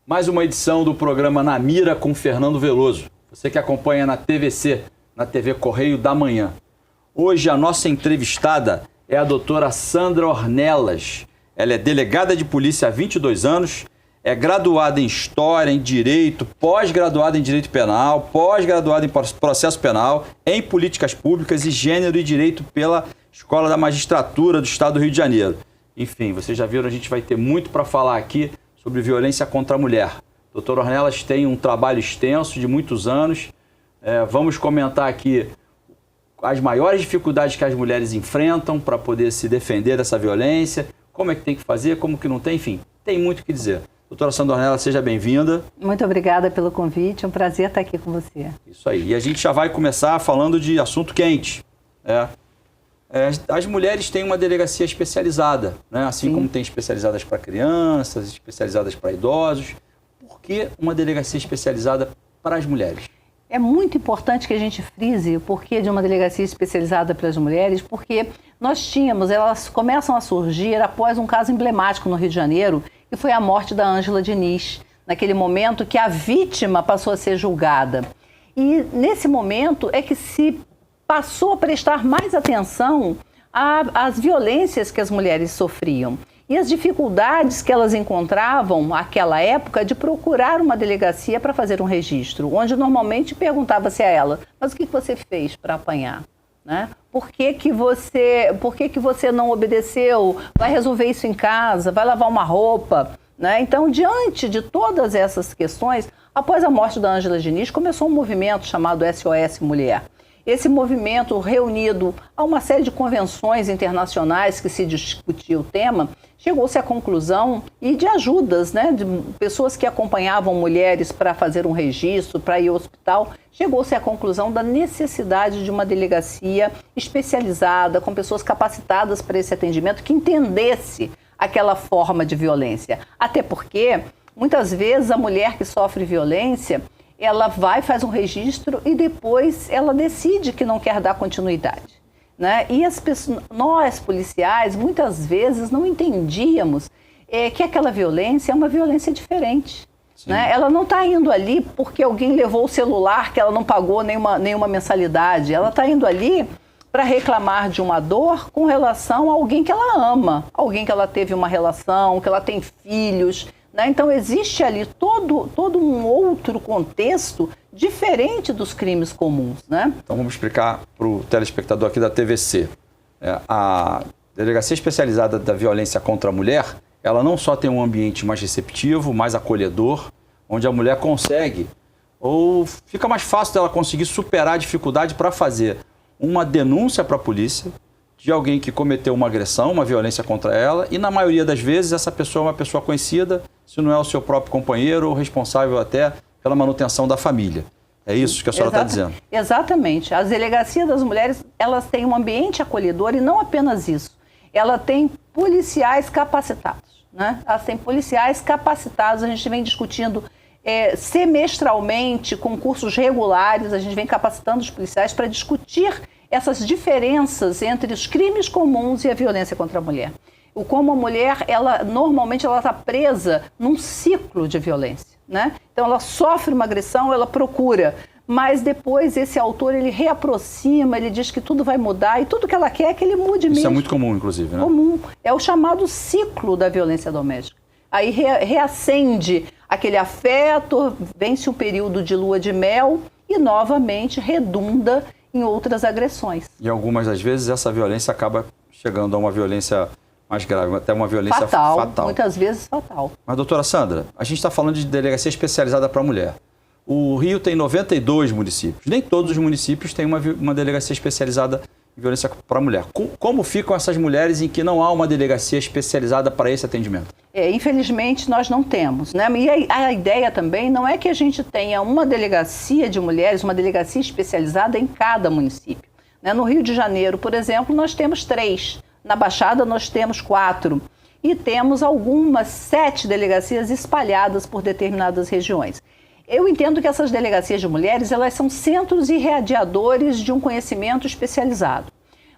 Mais uma edição do programa Na Mira com Fernando Veloso. Você que acompanha na TVC, na TV Correio da Manhã. Hoje a nossa entrevistada é a doutora Sandra Ornelas. Ela é delegada de polícia há 22 anos, é graduada em História, em Direito, pós-graduada em Direito Penal, pós-graduada em Processo Penal, em Políticas Públicas e Gênero e Direito pela Escola da Magistratura do Estado do Rio de Janeiro. Enfim, vocês já viram, a gente vai ter muito para falar aqui sobre violência contra a mulher. Doutora Ornelas tem um trabalho extenso de muitos anos. Vamos comentar aqui as maiores dificuldades que as mulheres enfrentam para poder se defender dessa violência, como é que tem que fazer, como que não tem, enfim, tem muito o que dizer. Doutora Sandra Ornelas, seja bem-vinda. Muito obrigada pelo convite, é um prazer estar aqui com você. Isso aí, e a gente já vai começar falando de assunto quente. As mulheres têm uma delegacia especializada, né? Assim como tem especializadas para crianças, especializadas para idosos. Por que uma delegacia especializada para as mulheres? É muito importante que a gente frise o porquê de uma delegacia especializada para as mulheres, porque elas começam a surgir após um caso emblemático no Rio de Janeiro, que foi a morte da Ângela Diniz, naquele momento que a vítima passou a ser julgada. E nesse momento é que se passou a prestar mais atenção às violências que as mulheres sofriam e as dificuldades que elas encontravam naquela época de procurar uma delegacia para fazer um registro, onde normalmente perguntava-se a ela, mas o que você fez para apanhar? Né? Por que você não obedeceu? Vai resolver isso em casa? Vai lavar uma roupa? Né? Então, diante de todas essas questões, após a morte da Ângela Diniz, começou um movimento chamado SOS Mulher. Esse movimento, reunido a uma série de convenções internacionais que se discutia o tema, chegou-se à conclusão, e de ajudas, né, de pessoas que acompanhavam mulheres para fazer um registro, para ir ao hospital, chegou-se à conclusão da necessidade de uma delegacia especializada, com pessoas capacitadas para esse atendimento, que entendesse aquela forma de violência. Até porque, muitas vezes, a mulher que sofre violência, ela faz um registro e depois ela decide que não quer dar continuidade. Né? E nós, policiais, muitas vezes não entendíamos que aquela violência é uma violência diferente. Né? Ela não está indo ali porque alguém levou o celular que ela não pagou nenhuma mensalidade. Ela está indo ali para reclamar de uma dor com relação a alguém que ela ama, alguém que ela teve uma relação, que ela tem filhos. Né? Então, existe ali todo um outro contexto diferente dos crimes comuns. Né? Então, vamos explicar para o telespectador aqui da TVC. A Delegacia Especializada da Violência contra a Mulher, ela não só tem um ambiente mais receptivo, mais acolhedor, onde a mulher consegue, ou fica mais fácil dela conseguir superar a dificuldade para fazer uma denúncia para a polícia de alguém que cometeu uma agressão, uma violência contra ela, e na maioria das vezes essa pessoa é uma pessoa conhecida, se não é o seu próprio companheiro ou responsável até pela manutenção da família. É isso que a senhora está dizendo? Exatamente. As delegacias das mulheres, elas têm um ambiente acolhedor e não apenas isso. Ela tem policiais capacitados. Né? Elas têm policiais capacitados, a gente vem discutindo semestralmente, com cursos regulares, a gente vem capacitando os policiais para discutir essas diferenças entre os crimes comuns e a violência contra a mulher. Como a mulher, normalmente ela está presa num ciclo de violência. Né? Então ela sofre uma agressão, ela procura, mas depois esse autor ele reaproxima, ele diz que tudo vai mudar e tudo que ela quer é que ele mude mesmo. Isso é muito comum, inclusive, né? Comum. É o chamado ciclo da violência doméstica. Aí reacende aquele afeto, vence um período de lua de mel e novamente redunda em outras agressões. E algumas das vezes essa violência acaba chegando a uma violência mais grave, até uma violência fatal. Muitas vezes fatal. Mas, doutora Sandra, a gente está falando de delegacia especializada para a mulher. O Rio tem 92 municípios. Nem todos os municípios têm uma delegacia especializada em violência para a mulher. Como ficam essas mulheres em que não há uma delegacia especializada para esse atendimento? Infelizmente, nós não temos. Né? E a ideia também não é que a gente tenha uma delegacia de mulheres, uma delegacia especializada em cada município. Né? No Rio de Janeiro, por exemplo, nós temos 3. Na Baixada, nós temos 4. E temos 7 delegacias espalhadas por determinadas regiões. Eu entendo que essas delegacias de mulheres, elas são centros irradiadores de um conhecimento especializado.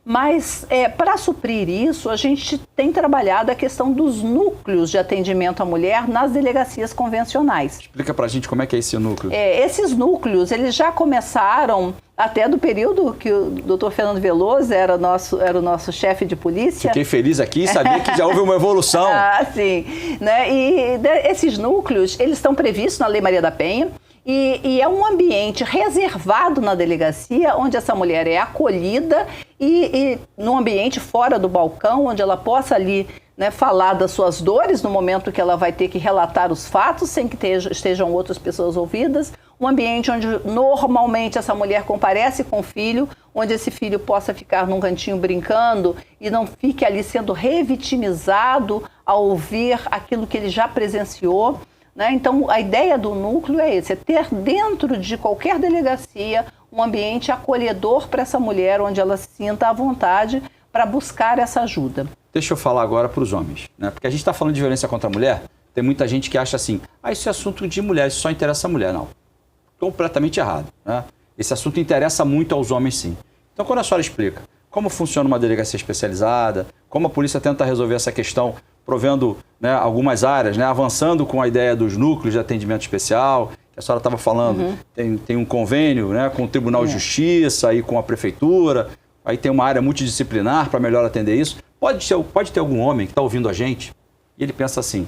Mas, para suprir isso, a gente tem trabalhado a questão dos núcleos de atendimento à mulher nas delegacias convencionais. Explica pra gente como é que é esse núcleo. Esses núcleos, eles já começaram até do período que o doutor Fernando Veloso era o nosso chefe de polícia. Fiquei feliz aqui e sabia que já houve uma evolução. Sim. Né? E esses núcleos, eles estão previstos na Lei Maria da Penha. E é um ambiente reservado na delegacia, onde essa mulher é acolhida e num ambiente fora do balcão, onde ela possa ali, né, falar das suas dores no momento que ela vai ter que relatar os fatos, sem que estejam outras pessoas ouvidas. Um ambiente onde normalmente essa mulher comparece com o filho, onde esse filho possa ficar num cantinho brincando e não fique ali sendo revitimizado ao ouvir aquilo que ele já presenciou. Né? Então, a ideia do núcleo é esse, é ter dentro de qualquer delegacia um ambiente acolhedor para essa mulher, onde ela se sinta à vontade para buscar essa ajuda. Deixa eu falar agora para os homens, né? Porque a gente está falando de violência contra a mulher, tem muita gente que acha assim, isso é assunto de mulher, isso só interessa a mulher. Não, completamente errado. Né? Esse assunto interessa muito aos homens, sim. Então, quando a senhora explica como funciona uma delegacia especializada, como a polícia tenta resolver essa questão, provendo, né, algumas áreas, né, avançando com a ideia dos núcleos de atendimento especial, que a senhora estava falando, tem um convênio, né, com o Tribunal de Justiça e com a Prefeitura, aí tem uma área multidisciplinar para melhor atender isso. Pode ter algum homem que está ouvindo a gente e ele pensa assim,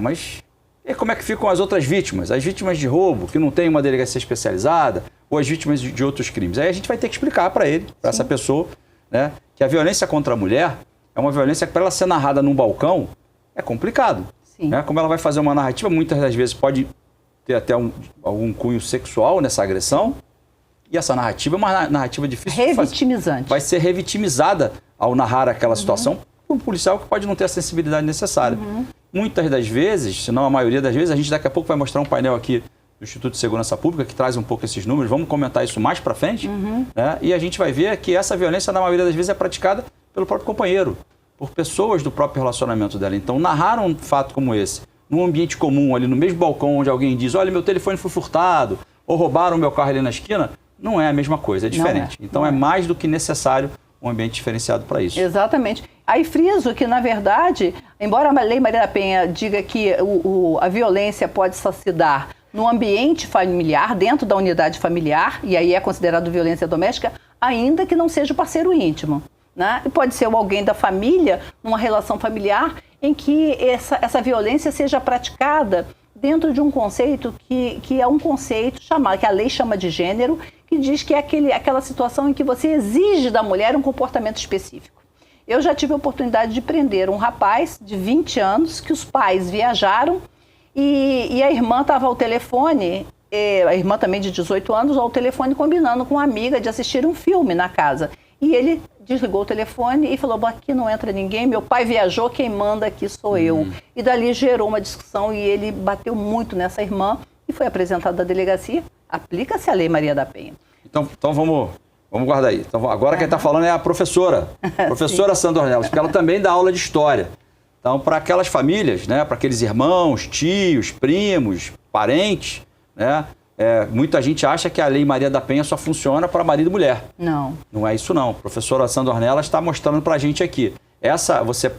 mas e como é que ficam as outras vítimas? As vítimas de roubo, que não tem uma delegacia especializada, ou as vítimas de outros crimes? Aí a gente vai ter que explicar para ele, para essa pessoa, né, que a violência contra a mulher é uma violência que, para ela ser narrada num balcão, é complicado. Né? Como ela vai fazer uma narrativa, muitas das vezes pode ter até algum cunho sexual nessa agressão, e essa narrativa é uma narrativa difícil de fazer. Revitimizante. Vai ser revitimizada ao narrar aquela situação por um policial que pode não ter a sensibilidade necessária. Muitas das vezes, se não a maioria das vezes, a gente daqui a pouco vai mostrar um painel aqui do Instituto de Segurança Pública que traz um pouco esses números, vamos comentar isso mais para frente, né? E a gente vai ver que essa violência, na maioria das vezes, é praticada pelo próprio companheiro, por pessoas do próprio relacionamento dela. Então, narrar um fato como esse, num ambiente comum, ali no mesmo balcão, onde alguém diz, olha, meu telefone foi furtado, ou roubaram o meu carro ali na esquina, não é a mesma coisa, é diferente. Então, é mais do que necessário um ambiente diferenciado para isso. Exatamente. Aí friso que, na verdade, embora a Lei Maria da Penha diga que a violência pode só se dar no ambiente familiar, dentro da unidade familiar, e aí é considerado violência doméstica, ainda que não seja o parceiro íntimo. Né? E pode ser alguém da família, numa relação familiar, em que essa violência seja praticada dentro de um conceito que é um conceito chamado, que a lei chama de gênero, que diz que é aquela situação em que você exige da mulher um comportamento específico. Eu já tive a oportunidade de prender um rapaz de 20 anos, que os pais viajaram e a irmã estava ao telefone, a irmã também de 18 anos, ao telefone combinando com uma amiga de assistir um filme na casa. E ele desligou o telefone e falou, aqui não entra ninguém, meu pai viajou, quem manda aqui sou eu. E dali gerou uma discussão e ele bateu muito nessa irmã e foi apresentado à delegacia. Aplica-se a Lei Maria da Penha. Então vamos guardar aí. Então, agora quem está falando é a professora Sandra Ornelas, porque ela também dá aula de história. Então, para aquelas famílias, né, para aqueles irmãos, tios, primos, parentes, né, muita gente acha que a Lei Maria da Penha só funciona para marido e mulher. Não. Não é isso não. A professora Sandra Ornelas está mostrando para a gente aqui.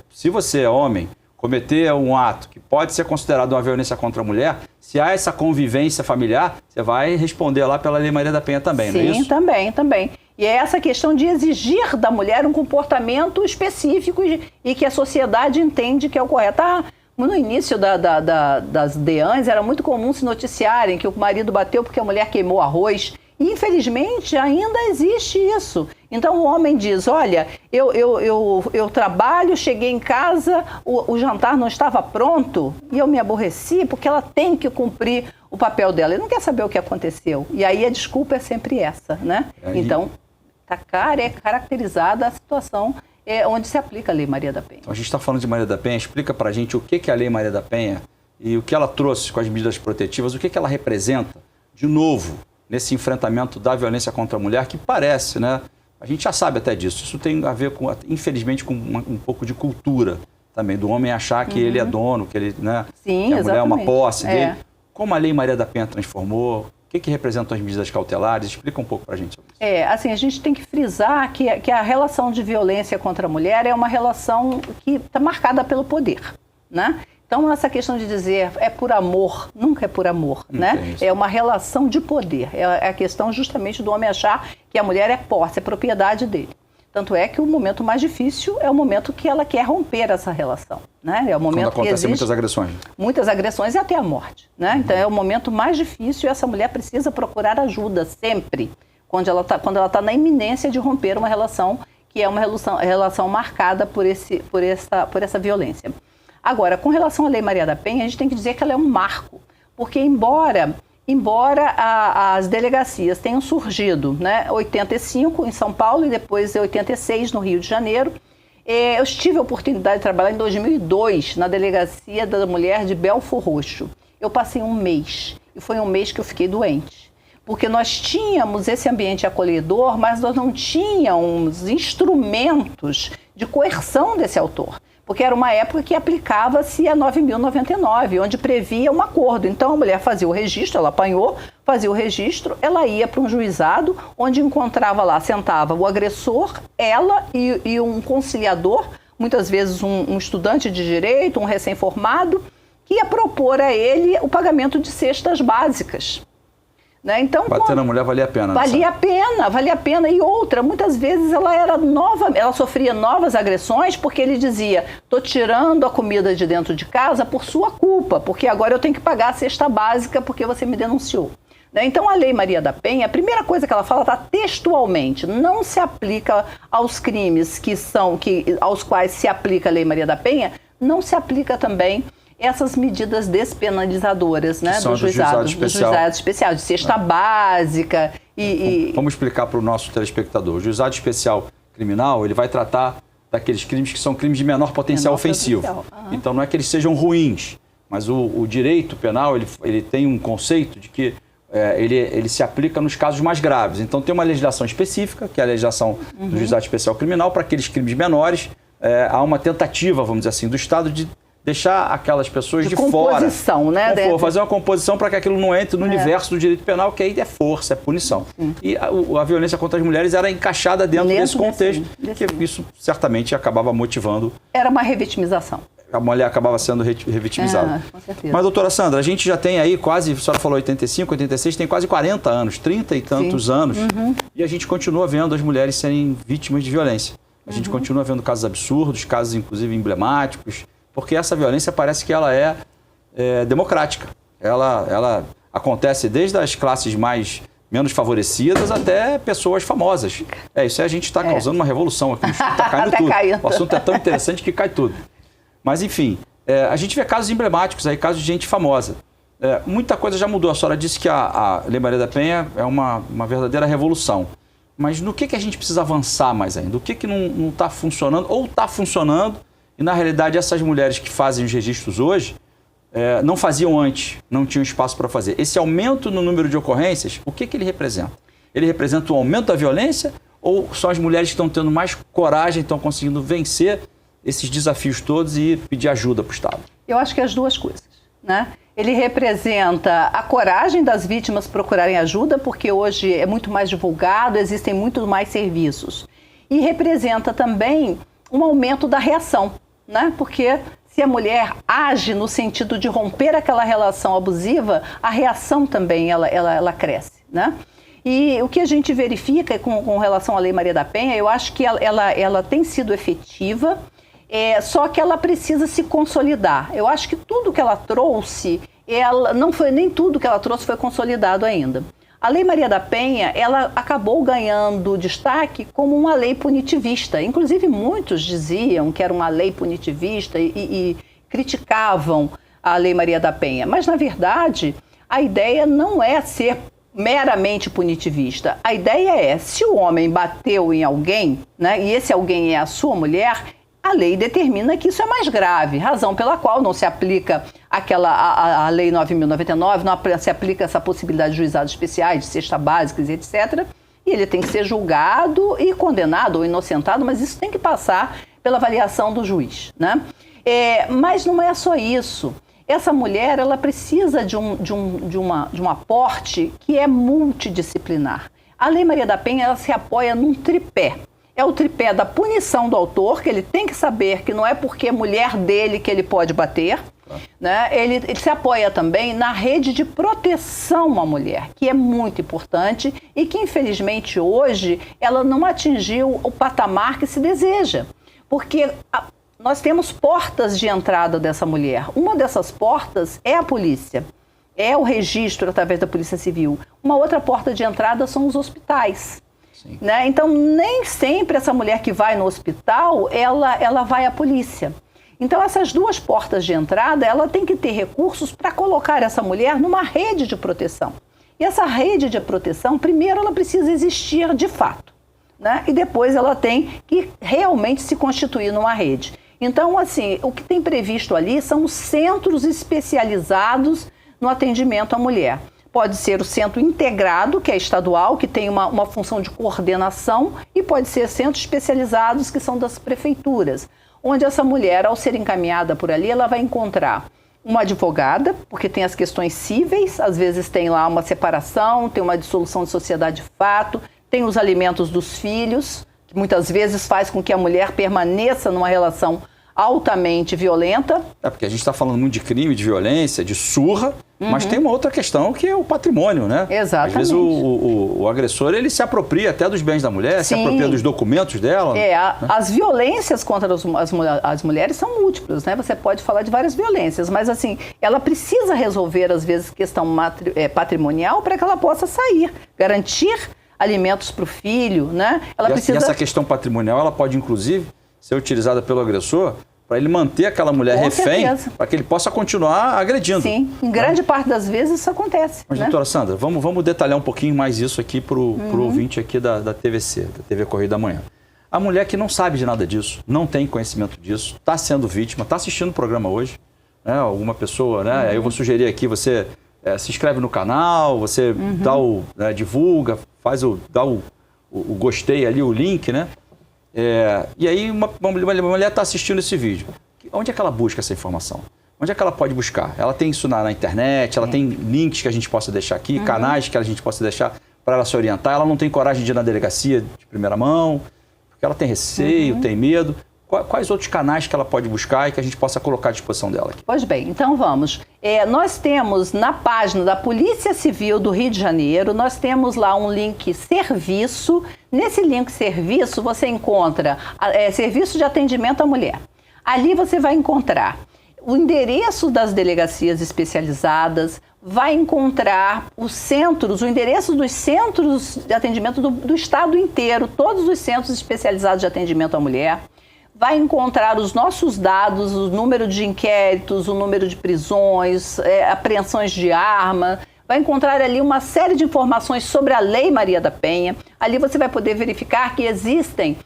Se você é homem, cometer um ato que pode ser considerado uma violência contra a mulher, se há essa convivência familiar, você vai responder lá pela Lei Maria da Penha também, sim, não é isso? Sim, também. E é essa questão de exigir da mulher um comportamento específico e que a sociedade entende que é o correto. No início das DEANs, era muito comum se noticiarem que o marido bateu porque a mulher queimou arroz. E, infelizmente, ainda existe isso. Então, o homem diz, olha, eu trabalho, cheguei em casa, o jantar não estava pronto e eu me aborreci porque ela tem que cumprir o papel dela. Ele não quer saber o que aconteceu. E aí a desculpa é sempre essa, né? Então, está caracterizada a situação onde se aplica a Lei Maria da Penha. Então, a gente está falando de Maria da Penha, explica para a gente o que é a Lei Maria da Penha e o que ela trouxe com as medidas protetivas, o que ela representa, de novo, nesse enfrentamento da violência contra a mulher, que parece, né? A gente já sabe até disso. Isso tem a ver, infelizmente, com um pouco de cultura também, do homem achar que ele é dono, que ele, né? Sim, que a mulher é uma posse dele. É. Como a Lei Maria da Penha transformou, que representam as medidas cautelares? Explica um pouco para a gente sobre isso. Assim, a gente tem que frisar que a relação de violência contra a mulher é uma relação que está marcada pelo poder, né? Então, essa questão de dizer é por amor, nunca é por amor, né? É uma relação de poder. É a questão justamente do homem achar que a mulher é posse, é propriedade dele. Tanto é que o momento mais difícil é o momento que ela quer romper essa relação, né? É o momento quando acontecem muitas agressões. Muitas agressões e até a morte, né? Então, é o momento mais difícil e essa mulher precisa procurar ajuda sempre, quando ela tá na iminência de romper uma relação que é uma relação marcada por essa violência. Agora, com relação à Lei Maria da Penha, a gente tem que dizer que ela é um marco, porque embora as delegacias tenham surgido, né, 85 em São Paulo e depois 86 no Rio de Janeiro, eu tive a oportunidade de trabalhar em 2002 na Delegacia da Mulher de Belfor Roxo. Eu passei um mês e foi um mês que eu fiquei doente. Porque nós tínhamos esse ambiente acolhedor, mas nós não tínhamos instrumentos de coerção desse autor. Porque era uma época que aplicava-se a 9.099, onde previa um acordo. Então, a mulher fazia o registro, ela apanhou, fazia o registro, ela ia para um juizado, onde encontrava lá, sentava o agressor, ela e um conciliador, muitas vezes um estudante de direito, um recém-formado, que ia propor a ele o pagamento de cestas básicas. Né? Então, bater na mulher valia a pena. Valia a pena. E outra, muitas vezes ela sofria novas agressões porque ele dizia, estou tirando a comida de dentro de casa por sua culpa, porque agora eu tenho que pagar a cesta básica porque você me denunciou. Né? Então, a Lei Maria da Penha, a primeira coisa que ela fala está textualmente, não se aplica aos crimes aos quais se aplica a Lei Maria da Penha, não se aplica também essas medidas despenalizadoras, né, do juizado especial, de cesta básica Vamos explicar para o nosso telespectador. O juizado especial criminal, ele vai tratar daqueles crimes que são crimes de menor potencial ofensivo. Então, não é que eles sejam ruins, mas o direito penal, ele tem um conceito de que ele se aplica nos casos mais graves. Então, tem uma legislação específica, que é a legislação do juizado especial criminal, para aqueles crimes menores. Há uma tentativa, vamos dizer assim, do Estado de deixar aquelas pessoas de fora. Composição, né? Fazer uma composição para que aquilo não entre no universo do direito penal, que aí é força, é punição. E a violência contra as mulheres era encaixada dentro desse contexto, que isso certamente acabava motivando. Era uma revitimização. A mulher acabava sendo revitimizada. Com certeza. Mas, doutora Sandra, a gente já tem aí quase, a senhora falou 85, 86, tem quase 40 anos, 30 e tantos anos, e a gente continua vendo as mulheres serem vítimas de violência. A gente continua vendo casos absurdos, casos inclusive emblemáticos, porque essa violência parece que ela é democrática. Ela acontece desde as classes menos favorecidas até pessoas famosas. Isso aí a gente está causando uma revolução aqui. Está caindo tudo. O assunto é tão interessante que cai tudo. Mas, enfim, a gente vê casos emblemáticos aí, casos de gente famosa. Muita coisa já mudou. A senhora disse que a Lei Maria da Penha é uma verdadeira revolução. Mas no que a gente precisa avançar mais ainda? O que não está funcionando ou está funcionando? E, na realidade, essas mulheres que fazem os registros hoje não faziam antes, não tinham espaço para fazer. Esse aumento no número de ocorrências, o que ele representa? Ele representa um aumento da violência ou são as mulheres que estão tendo mais coragem, estão conseguindo vencer esses desafios todos e pedir ajuda para o Estado? Eu acho que as duas coisas, né? Ele representa a coragem das vítimas procurarem ajuda, porque hoje é muito mais divulgado, existem muito mais serviços. E representa também um aumento da reação, né? Porque se a mulher age no sentido de romper aquela relação abusiva, a reação também ela cresce, né? E o que a gente verifica com relação à Lei Maria da Penha, eu acho que ela tem sido efetiva, só que ela precisa se consolidar. Eu acho que tudo que ela trouxe, nem tudo que ela trouxe foi consolidado ainda. A Lei Maria da Penha, ela acabou ganhando destaque como uma lei punitivista. Inclusive, muitos diziam que era uma lei punitivista e criticavam a Lei Maria da Penha. Mas, na verdade, a ideia não é ser meramente punitivista. A ideia é, se o homem bateu em alguém, né, e esse alguém é a sua mulher, a lei determina que isso é mais grave, razão pela qual não se aplica a Lei 9.099, não se aplica essa possibilidade de juizados especiais, de cesta básicas, etc. E ele tem que ser julgado e condenado ou inocentado, mas isso tem que passar pela avaliação do juiz, né? Mas não é só isso. essa mulher ela precisa de um aporte que é multidisciplinar. A Lei Maria da Penha ela se apoia num tripé. É o tripé da punição do autor, que ele tem que saber que não é porque é mulher dele que ele pode bater. Né? Ele se apoia também na rede de proteção à mulher, que é muito importante e que, infelizmente, hoje ela não atingiu o patamar que se deseja. Porque nós temos portas de entrada dessa mulher. Uma dessas portas é a polícia, é o registro através da Polícia Civil. Uma outra porta de entrada são os hospitais. Né? Então, nem sempre essa mulher que vai no hospital, ela vai à polícia. Então, essas duas portas de entrada, ela tem que ter recursos para colocar essa mulher numa rede de proteção. E essa rede de proteção, primeiro, ela precisa existir de fato, né? E depois ela tem que realmente se constituir numa rede. Então, assim, o que tem previsto ali são os centros especializados no atendimento à mulher. Pode ser o centro integrado, que é estadual, que tem uma função de coordenação, e pode ser centros especializados, que são das prefeituras, onde essa mulher, ao ser encaminhada por ali, ela vai encontrar uma advogada, porque tem as questões cíveis, às vezes tem lá uma separação, tem uma dissolução de sociedade de fato, tem os alimentos dos filhos, que muitas vezes faz com que a mulher permaneça numa relação altamente violenta. É porque a gente está falando muito de crime, de violência, de surra, mas tem uma outra questão que é o patrimônio, né? Exatamente. Às vezes o agressor, ele se apropria até dos bens da mulher, se apropria dos documentos dela. Né? As violências contra as mulheres são múltiplas, né? Você pode falar de várias violências, mas assim, ela precisa resolver, às vezes, questão patrimonial para que ela possa sair, garantir alimentos para o filho, né? E essa questão patrimonial, ela pode, inclusive, ser utilizada pelo agressor para ele manter aquela mulher refém, para que ele possa continuar agredindo. Sim, em grande parte das vezes isso acontece. Mas, né? doutora Sandra, vamos detalhar um pouquinho mais isso aqui para o ouvinte aqui da TVC, da TV Correio da Manhã. A mulher que não sabe de nada disso, não tem conhecimento disso, está sendo vítima, está assistindo o programa hoje, né? Alguma pessoa, né? Aí eu vou sugerir aqui, você se inscreve no canal, você dá divulga, dá o gostei ali, o link, né? E aí uma mulher está assistindo esse vídeo. Onde é que ela busca essa informação? Onde é que ela pode buscar? Ela tem isso na internet, ela tem links que a gente possa deixar aqui, canais que a gente possa deixar para ela se orientar. Ela não tem coragem de ir na delegacia de primeira mão, porque ela tem receio, tem medo. Quais outros canais que ela pode buscar e que a gente possa colocar à disposição dela aqui? Pois bem, então vamos. Nós temos na página da Polícia Civil do Rio de Janeiro, nós temos lá um link serviço. Nesse link serviço você encontra serviço de atendimento à mulher. Ali você vai encontrar o endereço das delegacias especializadas, vai encontrar os centros, o endereço dos centros de atendimento do estado inteiro, todos os centros especializados de atendimento à mulher. Vai encontrar os nossos dados, o número de inquéritos, o número de prisões, apreensões de arma. Vai encontrar ali uma série de informações sobre a Lei Maria da Penha. Ali você vai poder verificar que existem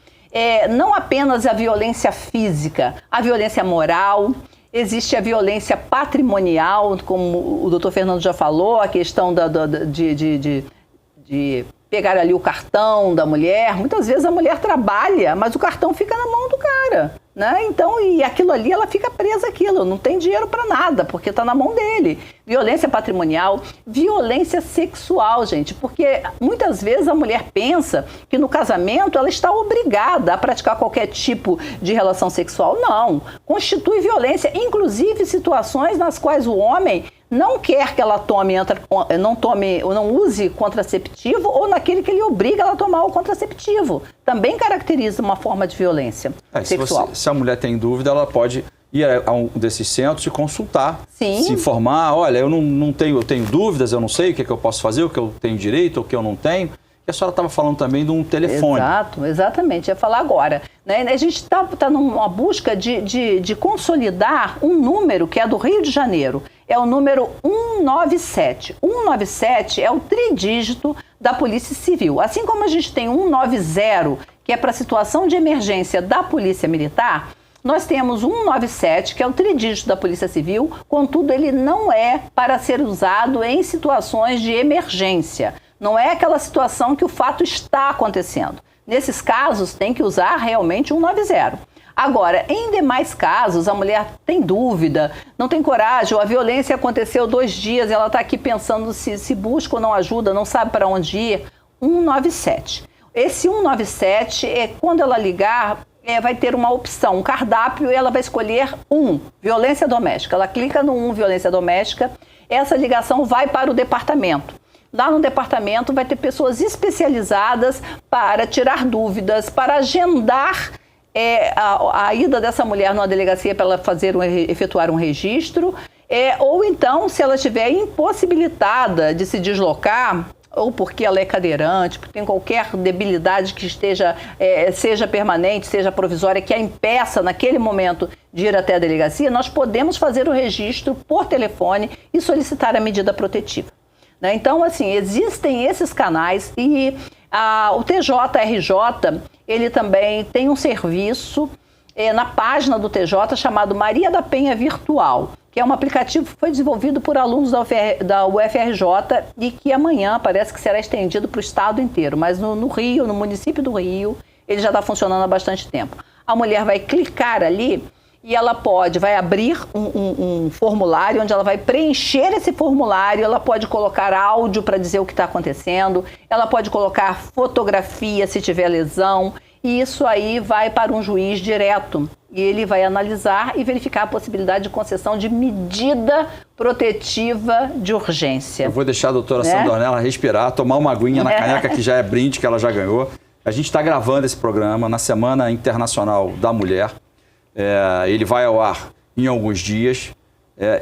não apenas a violência física, a violência moral, existe a violência patrimonial, como o doutor Fernando já falou, a questão de pegar ali o cartão da mulher. Muitas vezes a mulher trabalha, mas o cartão fica na mão do cara, né? Então, e aquilo ali, ela fica presa àquilo, não tem dinheiro para nada, porque está na mão dele. Violência patrimonial, violência sexual, gente, porque muitas vezes a mulher pensa que no casamento ela está obrigada a praticar qualquer tipo de relação sexual. Não, constitui violência, inclusive situações nas quais o homem não quer que ela não use contraceptivo, ou naquele que ele obriga ela a tomar o contraceptivo. Também caracteriza uma forma de violência sexual. Se a mulher tem dúvida, ela pode ir a um desses centros e consultar, se informar. Olha, eu tenho dúvidas, eu não sei o que eu posso fazer, o que eu tenho direito, o que eu não tenho. E a senhora estava falando também de um telefone. Exatamente, ia falar agora. Né? A gente está numa busca de consolidar um número que é do Rio de Janeiro. É o número 197. 197 é o tridígito da Polícia Civil. Assim como a gente tem 190, que é para situação de emergência da Polícia Militar, nós temos 197, que é o tridígito da Polícia Civil, contudo ele não é para ser usado em situações de emergência. Não é aquela situação que o fato está acontecendo. Nesses casos, tem que usar realmente 190. Agora, em demais casos, a mulher tem dúvida, não tem coragem, ou a violência aconteceu 2 dias, ela está aqui pensando se busca ou não ajuda, não sabe para onde ir, 197. Esse 197, quando ela ligar, vai ter uma opção, um cardápio, e ela vai escolher 1, violência doméstica. Ela clica no 1, violência doméstica, essa ligação vai para o departamento. Lá no departamento vai ter pessoas especializadas para tirar dúvidas, para agendar a ida dessa mulher numa delegacia para ela efetuar um registro, ou então, se ela estiver impossibilitada de se deslocar, ou porque ela é cadeirante, porque tem qualquer debilidade que seja permanente, seja provisória, que a impeça naquele momento de ir até a delegacia, nós podemos fazer o registro por telefone e solicitar a medida protetiva. Né? Então, assim, existem esses canais e o TJRJ, ele também tem um serviço na página do TJ chamado Maria da Penha Virtual, que é um aplicativo que foi desenvolvido por alunos da UFRJ e que amanhã parece que será estendido para o estado inteiro, mas no Rio, no município do Rio, ele já está funcionando há bastante tempo. A mulher vai clicar ali e ela vai abrir um formulário onde ela vai preencher esse formulário, ela pode colocar áudio para dizer o que está acontecendo, ela pode colocar fotografia se tiver lesão, e isso aí vai para um juiz direto. E ele vai analisar e verificar a possibilidade de concessão de medida protetiva de urgência. Eu vou deixar a doutora Sandra Ornelas respirar, tomar uma aguinha na caneca que já é brinde, que ela já ganhou. A gente está gravando esse programa na Semana Internacional da Mulher. Ele vai ao ar em alguns dias,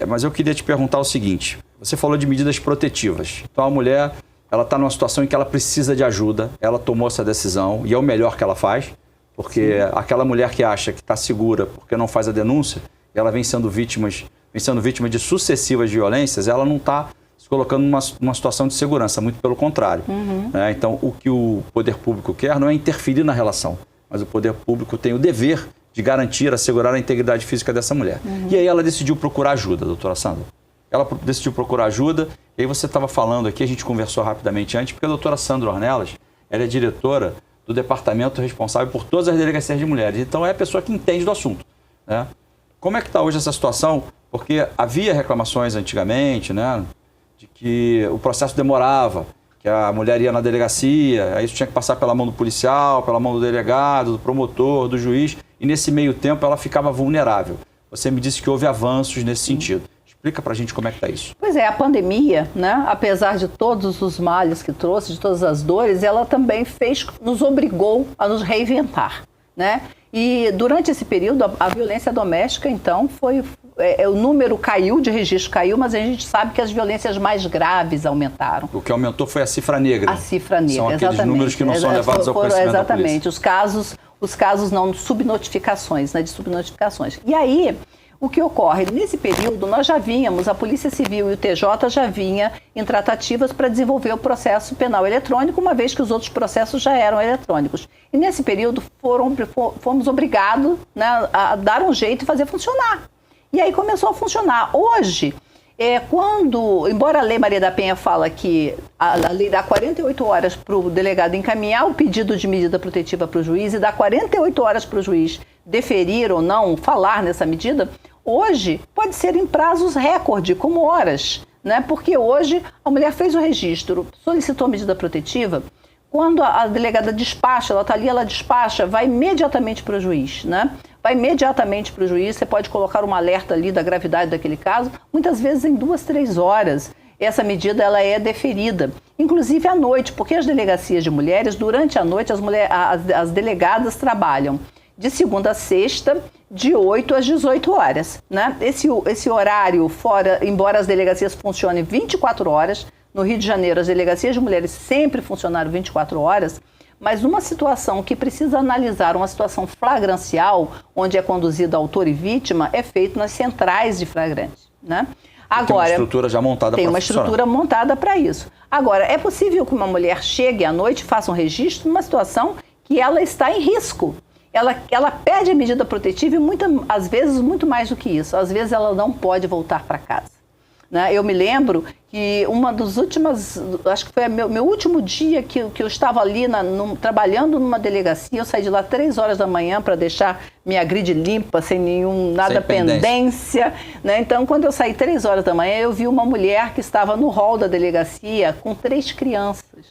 mas eu queria te perguntar o seguinte, você falou de medidas protetivas, então a mulher está numa situação em que ela precisa de ajuda, ela tomou essa decisão e é o melhor que ela faz, porque aquela mulher que acha que está segura porque não faz a denúncia, ela vem sendo vítima de sucessivas violências, ela não está se colocando numa situação de segurança, muito pelo contrário. Então o que o poder público quer não é interferir na relação, mas o poder público tem o dever de garantir, assegurar a integridade física dessa mulher. E aí ela decidiu procurar ajuda, doutora Sandra. Ela decidiu procurar ajuda, e aí você estava falando aqui, a gente conversou rapidamente antes, porque a doutora Sandra Ornelas, ela é diretora do departamento responsável por todas as delegacias de mulheres, então é a pessoa que entende do assunto. Né? Como é que está hoje essa situação? Porque havia reclamações antigamente, né, de que o processo demorava, que a mulher ia na delegacia, aí isso tinha que passar pela mão do policial, pela mão do delegado, do promotor, do juiz, e nesse meio tempo ela ficava vulnerável. Você me disse que houve avanços nesse sentido. Explica pra gente como é que está isso. Pois é, a pandemia, né, apesar de todos os males que trouxe, de todas as dores, ela também nos obrigou a nos reinventar, né? E durante esse período, a violência doméstica, então, o número caiu, de registro caiu, mas a gente sabe que as violências mais graves aumentaram. O que aumentou foi a cifra negra. A cifra negra, são aqueles exatamente. Números que não são levados ao conhecimento da polícia. Exatamente, os casos não, subnotificações, né, de subnotificações. E aí, o que ocorre? Nesse período, nós já vínhamos, a Polícia Civil e o TJ já vinha em tratativas para desenvolver o processo penal eletrônico, uma vez que os outros processos já eram eletrônicos. E nesse período, fomos obrigados, né, a dar um jeito e fazer funcionar. E aí começou a funcionar. Hoje, embora a Lei Maria da Penha fala que a lei dá 48 horas para o delegado encaminhar o pedido de medida protetiva para o juiz e dá 48 horas para o juiz deferir ou não, falar nessa medida, hoje pode ser em prazos recorde, como horas, né? Porque hoje a mulher fez o registro, solicitou medida protetiva, quando a delegada despacha, ela está ali, ela despacha, vai imediatamente para o juiz, né? Vai imediatamente para o juiz, você pode colocar um alerta ali da gravidade daquele caso, muitas vezes em 2, 3 horas. Essa medida ela é deferida, inclusive à noite, porque as delegacias de mulheres, durante a noite, as delegadas trabalham de segunda a sexta, de 8 às 18 horas. Né? Esse horário, embora as delegacias funcionem 24 horas, no Rio de Janeiro as delegacias de mulheres sempre funcionaram 24 horas, mas numa situação que precisa analisar uma situação flagrancial, onde é conduzido autor e vítima, é feito nas centrais de flagrante. Né? Agora, tem uma estrutura já montada para Tem uma estrutura montada para isso. Agora, é possível que uma mulher chegue à noite e faça um registro numa situação que ela está em risco. Ela pede a medida protetiva e às vezes muito mais do que isso. Às vezes ela não pode voltar para casa. né? Eu me lembro que uma das últimas, acho que foi meu último dia que eu estava ali trabalhando numa delegacia, eu saí de lá 3 horas da manhã para deixar minha grid limpa, sem nada pendência, né? Então, quando eu saí 3 horas da manhã, eu vi uma mulher que estava no hall da delegacia com 3 crianças,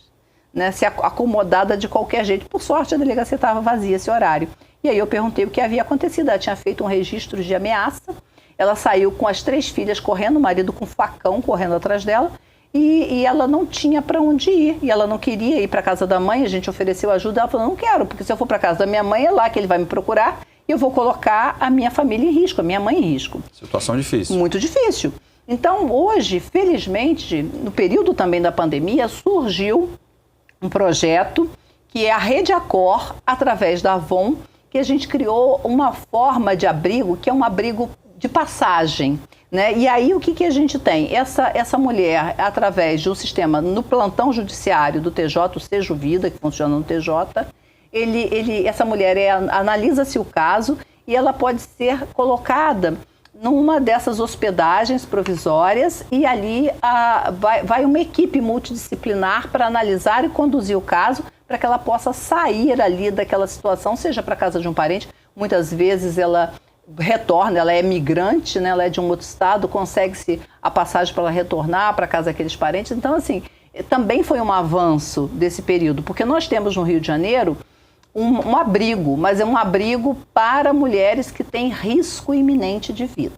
né? Se acomodada de qualquer jeito. Por sorte, a delegacia estava vazia esse horário. E aí eu perguntei o que havia acontecido. Ela tinha feito um registro de ameaça. Ela saiu com as 3 filhas correndo, o marido com facão correndo atrás dela, e ela não tinha para onde ir. E ela não queria ir para a casa da mãe, a gente ofereceu ajuda. Ela falou, não quero, porque se eu for para a casa da minha mãe, é lá que ele vai me procurar e eu vou colocar a minha família em risco, a minha mãe em risco. Situação difícil. Muito difícil. Então, hoje, felizmente, no período também da pandemia, surgiu um projeto que é a Rede Acor, através da Avon, que a gente criou uma forma de abrigo, que é um abrigo de passagem, né? E aí o que a gente tem? Essa mulher, através de um sistema no plantão judiciário do TJ, o Seja Vida, que funciona no TJ, essa mulher analisa-se o caso e ela pode ser colocada numa dessas hospedagens provisórias e ali vai uma equipe multidisciplinar para analisar e conduzir o caso para que ela possa sair ali daquela situação, seja para a casa de um parente. Muitas vezes ela retorna, ela é migrante, né? Ela é de um outro estado, consegue-se a passagem para ela retornar para a casa daqueles parentes. Então, assim, também foi um avanço desse período, porque nós temos no Rio de Janeiro um abrigo, mas é um abrigo para mulheres que têm risco iminente de vida.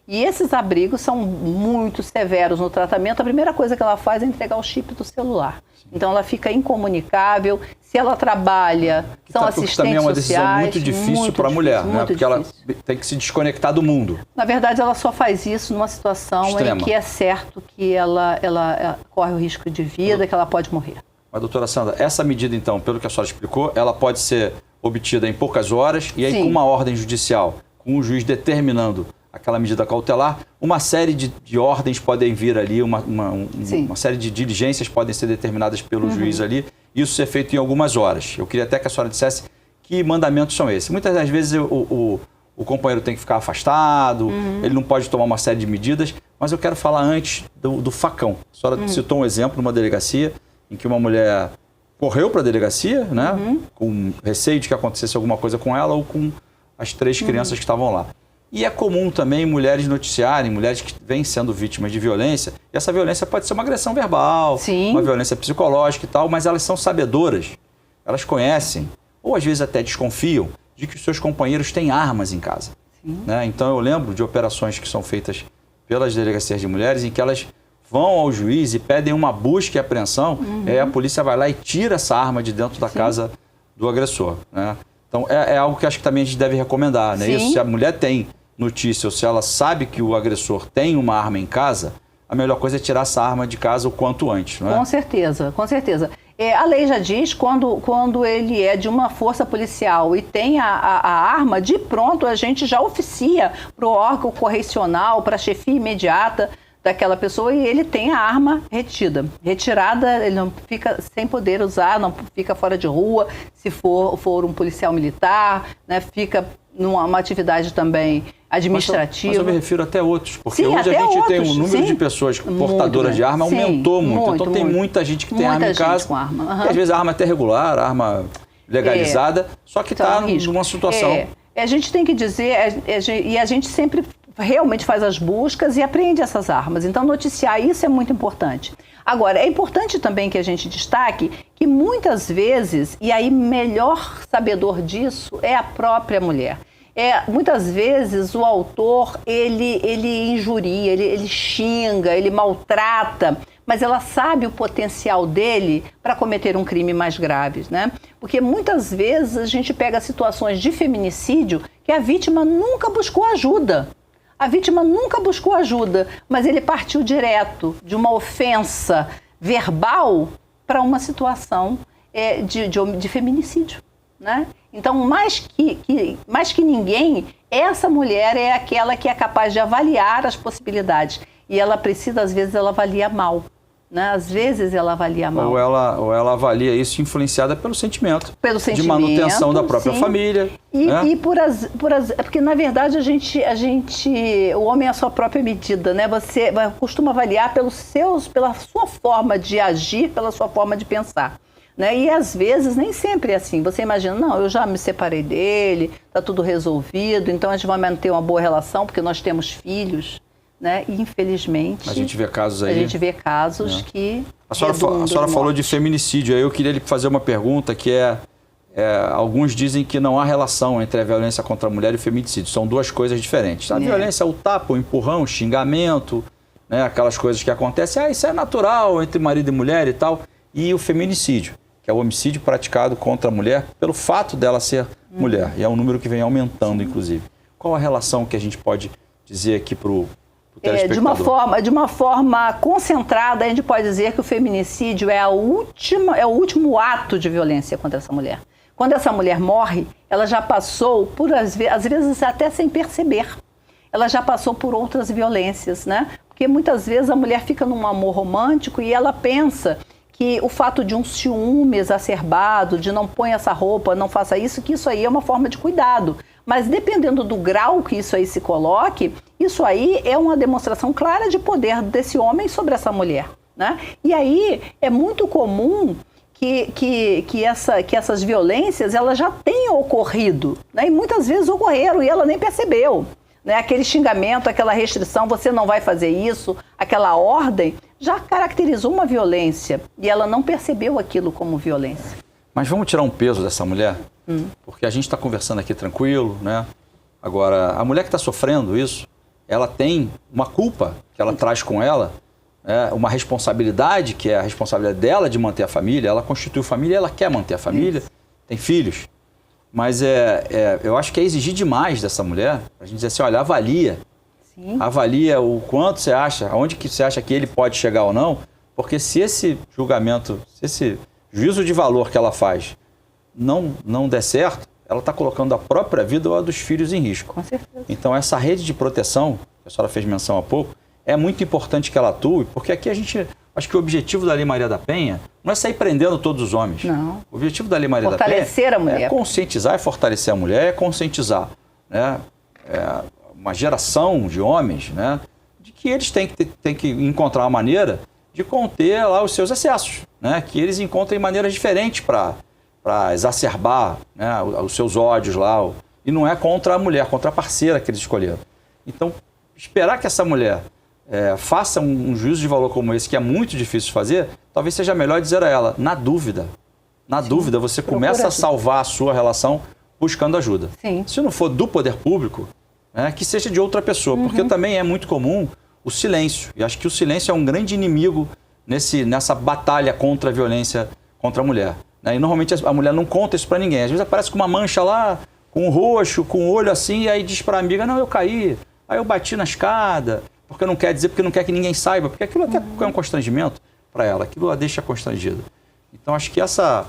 E esses abrigos são muito severos no tratamento. A primeira coisa que ela faz é entregar o chip do celular. Então ela fica incomunicável. Se ela trabalha, são assistentes sociais. Também é uma decisão muito difícil para a mulher, né? Porque ela tem que se desconectar do mundo. Na verdade, ela só faz isso numa situação em que é certo que ela corre o risco de vida, que ela pode morrer. Mas, doutora Sandra, essa medida, então, pelo que a senhora explicou, ela pode ser obtida em poucas horas e aí, sim, com uma ordem judicial, com o juiz determinando aquela medida cautelar, uma série de ordens podem vir ali, uma série de diligências podem ser determinadas pelo juiz ali, isso ser feito em algumas horas. Eu queria até que a senhora dissesse que mandamentos são esses. Muitas das vezes o companheiro tem que ficar afastado, ele não pode tomar uma série de medidas, mas eu quero falar antes do facão. A senhora citou um exemplo numa delegacia em que uma mulher correu para a delegacia, né, com receio de que acontecesse alguma coisa com ela ou com as 3 crianças que estavam lá. E é comum também mulheres noticiarem, mulheres que vêm sendo vítimas de violência, e essa violência pode ser uma agressão verbal, sim, uma violência psicológica e tal, mas elas são sabedoras, elas conhecem, ou às vezes até desconfiam, de que os seus companheiros têm armas em casa. Né? Então eu lembro de operações que são feitas pelas delegacias de mulheres em que elas vão ao juiz e pedem uma busca e apreensão, e aí a polícia vai lá e tira essa arma de dentro da casa do agressor. Né? Então é algo que acho que também a gente deve recomendar, né? Isso, se a mulher tem notícia ou se ela sabe que o agressor tem uma arma em casa, a melhor coisa é tirar essa arma de casa o quanto antes, não é? Com certeza, com certeza. A lei já diz, quando ele é de uma força policial e tem a arma, de pronto a gente já oficia para o órgão correcional, para a chefia imediata daquela pessoa e ele tem a arma retirada, ele não fica sem poder usar, não fica fora de rua, se for um policial militar, né, fica numa atividade também administrativa. Mas eu me refiro até outros, porque sim, hoje a gente tem um número de pessoas portadoras de arma aumentou muito. Então tem muita gente que tem arma em casa, com arma. E às vezes a arma até regular, a arma legalizada, só que está numa situação... A gente tem que dizer, e a gente sempre realmente faz as buscas e apreende essas armas. Então, noticiar isso é muito importante. Agora, é importante também que a gente destaque que muitas vezes, e aí melhor sabedor disso é a própria mulher. Muitas vezes o autor, ele injuria, ele xinga, ele maltrata, mas ela sabe o potencial dele para cometer um crime mais grave, né? Porque muitas vezes a gente pega situações de feminicídio que a vítima nunca buscou ajuda. A vítima nunca buscou ajuda, mas ele partiu direto de uma ofensa verbal para uma situação de feminicídio, né? Então, mais que ninguém, essa mulher é aquela que é capaz de avaliar as possibilidades. E ela precisa, às vezes, ela avalia mal, né? Às vezes ela avalia mal. Ou ela avalia isso influenciada pelo sentimento. Pelo sentimento, de manutenção da própria família. E porque na verdade o homem é a sua própria medida, né? Você costuma avaliar pela sua forma de agir, pela sua forma de pensar. Né? E às vezes nem sempre é assim. Você imagina, não, eu já me separei dele, está tudo resolvido, então a gente vai manter uma boa relação porque nós temos filhos. Né? E infelizmente a gente vê casos aí. A gente vê casos que a senhora falou de feminicídio. Aí eu queria lhe fazer uma pergunta que alguns dizem que não há relação entre a violência contra a mulher e o feminicídio. São duas coisas diferentes. A violência é o tapa, o empurrão, o xingamento, né? Aquelas coisas que acontecem. Isso é natural entre marido e mulher e tal. E o feminicídio, que é o homicídio praticado contra a mulher pelo fato dela ser mulher. E é um número que vem aumentando, inclusive. Qual a relação que a gente pode dizer aqui para o de uma forma concentrada, a gente pode dizer que o feminicídio é o último ato de violência contra essa mulher. Quando essa mulher morre, ela já passou por, às vezes até sem perceber, ela já passou por outras violências, né? Porque muitas vezes a mulher fica num amor romântico e ela pensa que o fato de um ciúme exacerbado, de não põe essa roupa, não faça isso, que isso aí é uma forma de cuidado. Mas dependendo do grau que isso aí se coloque, isso aí é uma demonstração clara de poder desse homem sobre essa mulher. Né? E aí é muito comum que essas violências elas já tenham ocorrido. Né? E muitas vezes ocorreram e ela nem percebeu. Né? Aquele xingamento, aquela restrição, você não vai fazer isso, aquela ordem, já caracterizou uma violência e ela não percebeu aquilo como violência. Mas vamos tirar um peso dessa mulher? Porque a gente está conversando aqui tranquilo, né? Agora, a mulher que está sofrendo isso, ela tem uma culpa que ela traz com ela, né? Uma responsabilidade, que é a responsabilidade dela de manter a família. Ela constituiu família, ela quer manter a família, tem filhos. Mas eu acho que é exigir demais dessa mulher, a gente dizer assim, olha, avalia. Sim. Avalia o quanto você acha, aonde que você acha que ele pode chegar ou não, porque se esse julgamento, se esse juízo de valor que ela faz não der certo, ela está colocando a própria vida ou a dos filhos em risco. Com certeza. Então essa rede de proteção, que a senhora fez menção há pouco, é muito importante que ela atue, porque aqui a gente, acho que o objetivo da Lei Maria da Penha não é sair prendendo todos os homens. Não. O objetivo da Lei Maria da Penha fortalecer a mulher. É conscientizar, é fortalecer a mulher, é conscientizar, né? Uma geração de homens, né? De que eles têm que encontrar uma maneira de conter lá os seus excessos, né? Que eles encontrem maneiras diferentes para exacerbar, né, os seus ódios lá. E não é contra a mulher, contra a parceira que eles escolheram. Então, esperar que essa mulher faça um juízo de valor como esse, que é muito difícil de fazer, talvez seja melhor dizer a ela, na dúvida, você começa a salvar a sua relação buscando ajuda. Sim. Se não for do poder público, né, que seja de outra pessoa, porque também é muito comum o silêncio. E acho que o silêncio é um grande inimigo nessa batalha contra a violência contra a mulher. Né? E normalmente a mulher não conta isso para ninguém. Às vezes aparece com uma mancha lá, com um roxo, com um olho assim, e aí diz para a amiga, não, eu caí, aí eu bati na escada, porque não quer dizer, porque não quer que ninguém saiba, porque aquilo até é um constrangimento para ela, aquilo a deixa constrangida. Então acho que essa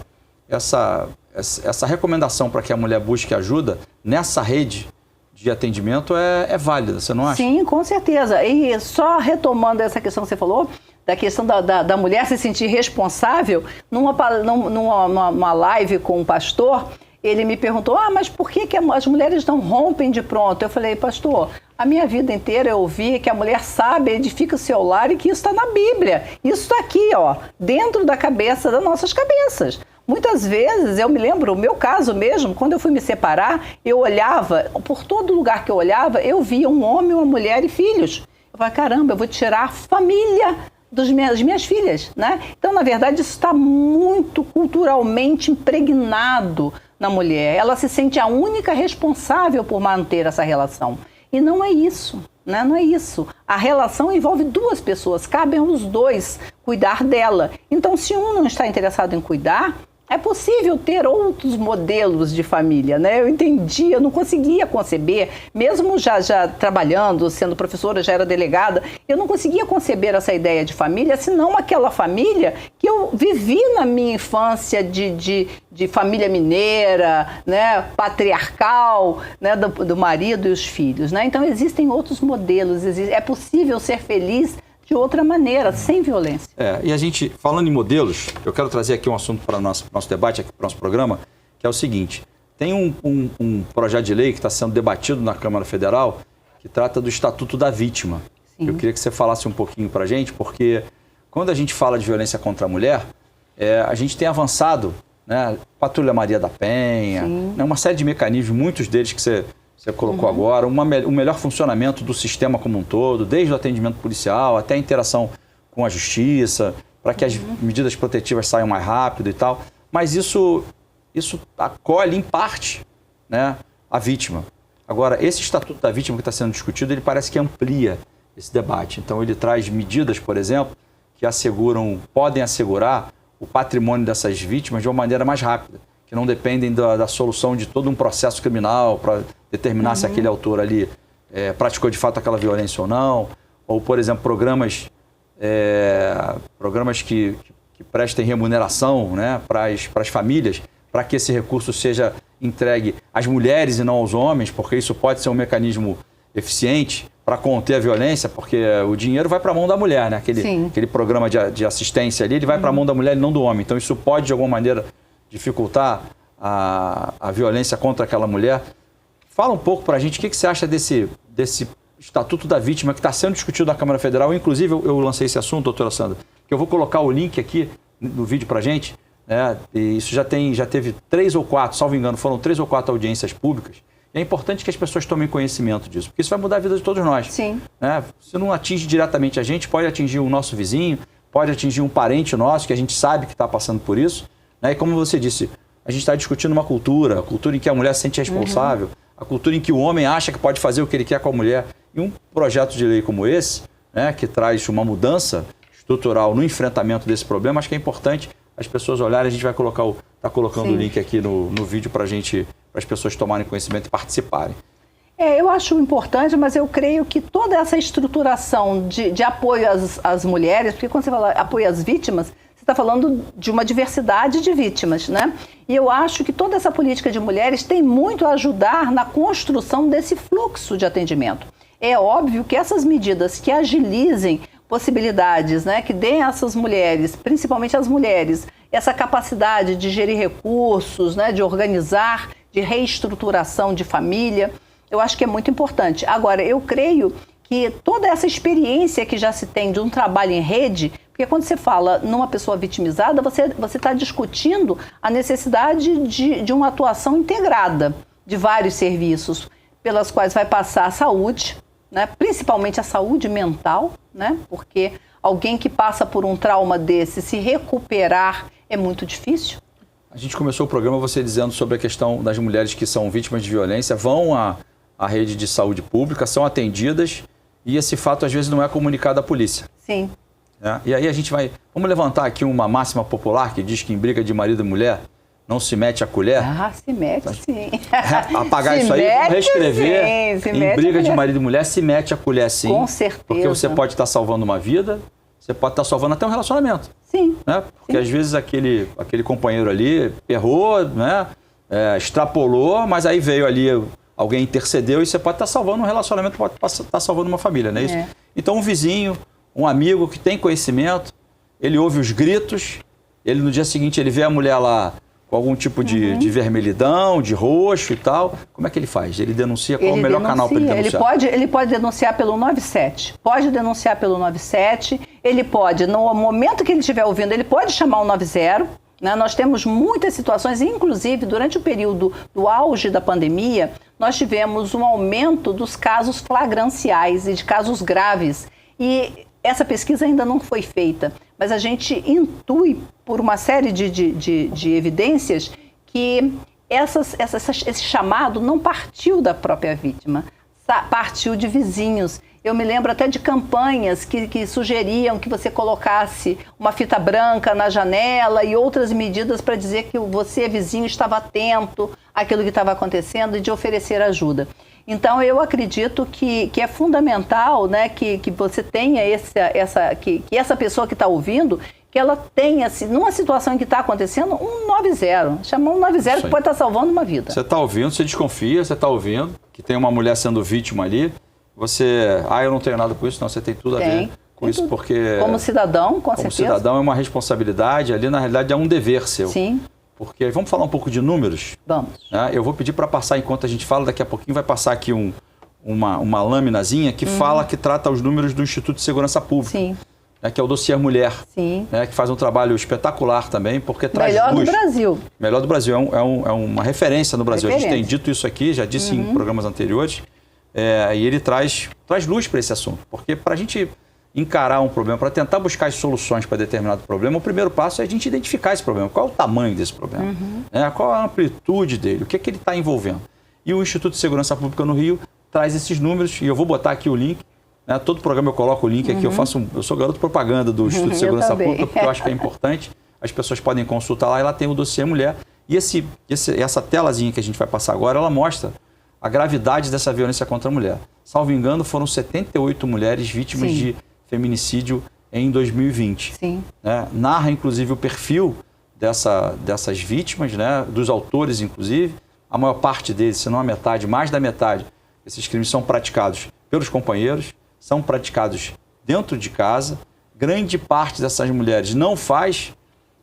recomendação para que a mulher busque ajuda nessa rede de atendimento é válida, você não acha? Sim, com certeza. E só retomando essa questão que você falou, da questão da mulher se sentir responsável, numa live com um pastor, ele me perguntou, mas por que as mulheres não rompem de pronto? Eu falei, pastor, a minha vida inteira eu ouvi que a mulher sabe, edifica o seu lar e que isso está na Bíblia. Isso está aqui, ó, dentro da cabeça, das nossas cabeças. Muitas vezes, eu me lembro, o meu caso mesmo, quando eu fui me separar, eu olhava, por todo lugar que eu olhava, eu via um homem, uma mulher e filhos. Eu falei, caramba, eu vou tirar a família das minhas filhas, né? Então, na verdade, isso está muito culturalmente impregnado na mulher. Ela se sente a única responsável por manter essa relação. E não é isso, né? Não é isso. A relação envolve duas pessoas, cabem aos dois cuidar dela. Então, se um não está interessado em cuidar, é possível ter outros modelos de família, né? Eu entendi, eu não conseguia conceber, mesmo já trabalhando, sendo professora, já era delegada, eu não conseguia conceber essa ideia de família, senão aquela família que eu vivi na minha infância de família mineira, né? Patriarcal, né? Do marido e os filhos, né? Então existem outros modelos, é possível ser feliz de outra maneira, sem violência. E a gente, falando em modelos, eu quero trazer aqui um assunto para o nosso debate, aqui para o nosso programa, que é o seguinte: tem um projeto de lei que está sendo debatido na Câmara Federal que trata do Estatuto da Vítima. Sim. Eu queria que você falasse um pouquinho para a gente, porque quando a gente fala de violência contra a mulher, a gente tem avançado, né? Patrulha Maria da Penha, né? Uma série de mecanismos, muitos deles que você colocou agora, o melhor funcionamento do sistema como um todo, desde o atendimento policial até a interação com a justiça, para que as medidas protetivas saiam mais rápido e tal. Mas isso acolhe, em parte, né, a vítima. Agora, esse Estatuto da Vítima que está sendo discutido, ele parece que amplia esse debate. Então, ele traz medidas, por exemplo, que podem assegurar o patrimônio dessas vítimas de uma maneira mais rápida, que não dependem da solução de todo um processo criminal para determinar se aquele autor ali praticou de fato aquela violência ou não. Ou, por exemplo, programas que prestem remuneração, né, para as famílias, para que esse recurso seja entregue às mulheres e não aos homens, porque isso pode ser um mecanismo eficiente para conter a violência, porque o dinheiro vai para a mão da mulher, né? Aquele programa de assistência ali, ele vai para a mão da mulher e não do homem. Então isso pode, de alguma maneira, dificultar a violência contra aquela mulher. Fala um pouco para a gente o que você acha desse Estatuto da Vítima que está sendo discutido na Câmara Federal. Inclusive, eu lancei esse assunto, doutora Sandra, que eu vou colocar o link aqui no vídeo para a gente. E isso já teve 3 ou 4, salvo engano, foram 3 ou 4 audiências públicas. E é importante que as pessoas tomem conhecimento disso, porque isso vai mudar a vida de todos nós. Sim. Se não atinge diretamente a gente, pode atingir o nosso vizinho, pode atingir um parente nosso, que a gente sabe que está passando por isso. E como você disse, a gente está discutindo uma cultura, a cultura em que a mulher se sente responsável, a cultura em que o homem acha que pode fazer o que ele quer com a mulher. E um projeto de lei como esse, que traz uma mudança estrutural no enfrentamento desse problema, acho que é importante as pessoas olharem. A gente vai está colocando o link aqui no vídeo para as pessoas tomarem conhecimento e participarem. Eu acho importante, mas eu creio que toda essa estruturação de apoio às mulheres, porque quando você fala apoio às vítimas, você está falando de uma diversidade de vítimas, né? E eu acho que toda essa política de mulheres tem muito a ajudar na construção desse fluxo de atendimento. É óbvio que essas medidas que agilizem possibilidades, né, que deem a essas mulheres, principalmente as mulheres, essa capacidade de gerir recursos, né, de organizar, de reestruturação de família, eu acho que é muito importante. Agora, eu creio que toda essa experiência que já se tem de um trabalho em rede, porque quando você fala numa pessoa vitimizada, você está discutindo a necessidade de uma atuação integrada de vários serviços, pelas quais vai passar a saúde, né, principalmente a saúde mental, né, porque alguém que passa por um trauma desse, se recuperar é muito difícil. A gente começou o programa você dizendo sobre a questão das mulheres que são vítimas de violência, vão à rede de saúde pública, são atendidas e esse fato às vezes não é comunicado à polícia. Sim. E aí vamos levantar aqui uma máxima popular que diz que em briga de marido e mulher não se mete a colher. Se mete sim. Apagar isso aí, reescrever. Sim, em briga de marido e mulher, se mete a colher sim. Com certeza. Porque você pode estar salvando uma vida, você pode estar salvando até um relacionamento. Sim. Né? Porque às vezes aquele companheiro ali errou, né? Extrapolou, mas aí veio ali, alguém intercedeu e você pode estar salvando um relacionamento, pode estar salvando uma família, não é isso? Então um vizinho, um amigo que tem conhecimento, ele ouve os gritos, ele no dia seguinte ele vê a mulher lá com algum tipo de vermelhidão, de roxo e tal. Como é que ele faz? Ele denuncia? Qual é o melhor canal para ele denunciar? Ele pode denunciar pelo 97. Pode denunciar pelo 97. Ele pode, no momento que ele estiver ouvindo, ele pode chamar o 90. Né? Nós temos muitas situações, inclusive durante o período do auge da pandemia, nós tivemos um aumento dos casos flagranciais e de casos graves. E essa pesquisa ainda não foi feita, mas a gente intui por uma série de evidências que esse chamado não partiu da própria vítima, partiu de vizinhos. Eu me lembro até de campanhas que sugeriam que você colocasse uma fita branca na janela e outras medidas para dizer que você, vizinho, estava atento àquilo que estava acontecendo e de oferecer ajuda. Então, eu acredito que é fundamental, né, que você tenha que essa pessoa que está ouvindo, que ela tenha, numa situação em que está acontecendo, um 90. Chamar um 90 que pode estar salvando uma vida. Você está ouvindo, você desconfia, você está ouvindo que tem uma mulher sendo vítima ali, eu não tenho nada com isso, não, você tem tudo a ver. com isso, porque... Como cidadão, com certeza. Como cidadão é uma responsabilidade, ali na realidade é um dever seu. Sim. Porque, vamos falar um pouco de números? Vamos. Né? Eu vou pedir para passar, enquanto a gente fala, daqui a pouquinho vai passar aqui uma lâminazinha que fala, que trata os números do Instituto de Segurança Pública. Sim. Né, que é o Dossiê Mulher. Sim. Né, que faz um trabalho espetacular também, porque traz Melhor luz. do Brasil. Melhor do Brasil. É uma referência no Brasil. Referência. A gente tem dito isso aqui, já disse em programas anteriores. E ele traz luz para esse assunto. Porque para a gente encarar um problema, para tentar buscar as soluções para determinado problema, o primeiro passo é a gente identificar esse problema. Qual é o tamanho desse problema? Né, qual a amplitude dele? O que é que ele está envolvendo? E o Instituto de Segurança Pública no Rio traz esses números, e eu vou botar aqui o link. Né, todo programa eu coloco o link aqui, eu sou garoto propaganda do Instituto de Segurança Pública, porque eu acho que é importante. As pessoas podem consultar lá, e lá tem o Dossiê Mulher. E essa telazinha que a gente vai passar agora, ela mostra a gravidade dessa violência contra a mulher. Salvo engano, foram 78 mulheres vítimas de feminicídio em 2020. Sim. Né? Narra, inclusive, o perfil dessas vítimas, né? Dos autores, inclusive. A maior parte deles, se não a metade, mais da metade, esses crimes são praticados pelos companheiros, são praticados dentro de casa. Grande parte dessas mulheres não faz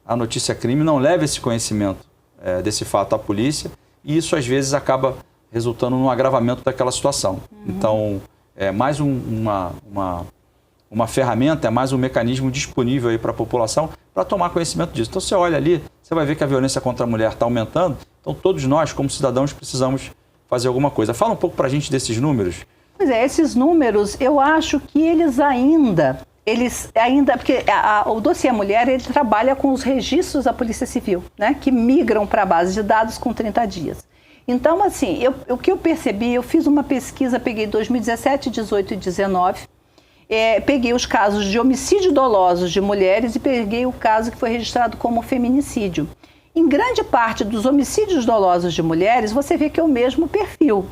a notícia crime, não leva esse conhecimento desse fato à polícia, e isso às vezes acaba resultando num agravamento daquela situação. Então, é mais uma ferramenta, é mais um mecanismo disponível aí para a população para tomar conhecimento disso. Então, você olha ali, você vai ver que a violência contra a mulher está aumentando. Então, todos nós, como cidadãos, precisamos fazer alguma coisa. Fala um pouco para a gente desses números. Pois é, esses números, eu acho que eles ainda porque o Dossiê Mulher, ele trabalha com os registros da Polícia Civil, né, que migram para a base de dados com 30 dias. Então, assim, o que eu percebi, eu fiz uma pesquisa, peguei 2017, 18 e 19, peguei os casos de homicídio dolosos de mulheres e peguei o caso que foi registrado como feminicídio. Em grande parte dos homicídios dolosos de mulheres, você vê que é o mesmo perfil.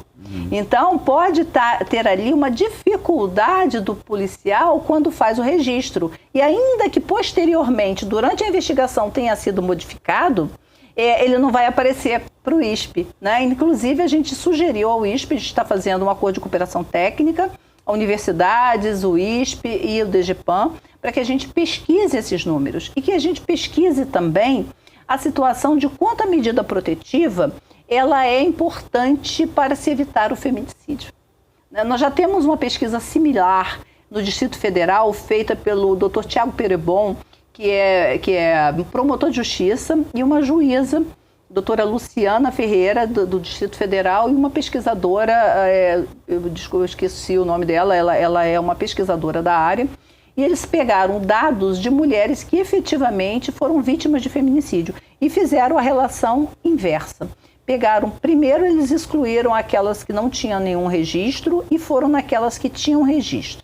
Então, pode ter ali uma dificuldade do policial quando faz o registro. E ainda que posteriormente, durante a investigação, tenha sido modificado, ele não vai aparecer para o ISP. Né? Inclusive, a gente sugeriu ao ISP, a gente está fazendo um acordo de cooperação técnica, universidades, o ISP e o DGPAM, para que a gente pesquise esses números. E que a gente pesquise também a situação de quanto a medida protetiva ela é importante para se evitar o feminicídio. Nós já temos uma pesquisa similar no Distrito Federal, feita pelo Dr. Tiago Perebon, que é promotor de justiça, e uma juíza, doutora Luciana Ferreira, do Distrito Federal, e uma pesquisadora, eu esqueci o nome dela, ela é uma pesquisadora da área, e eles pegaram dados de mulheres que efetivamente foram vítimas de feminicídio e fizeram a relação inversa. Primeiro eles excluíram aquelas que não tinham nenhum registro e foram naquelas que tinham registro.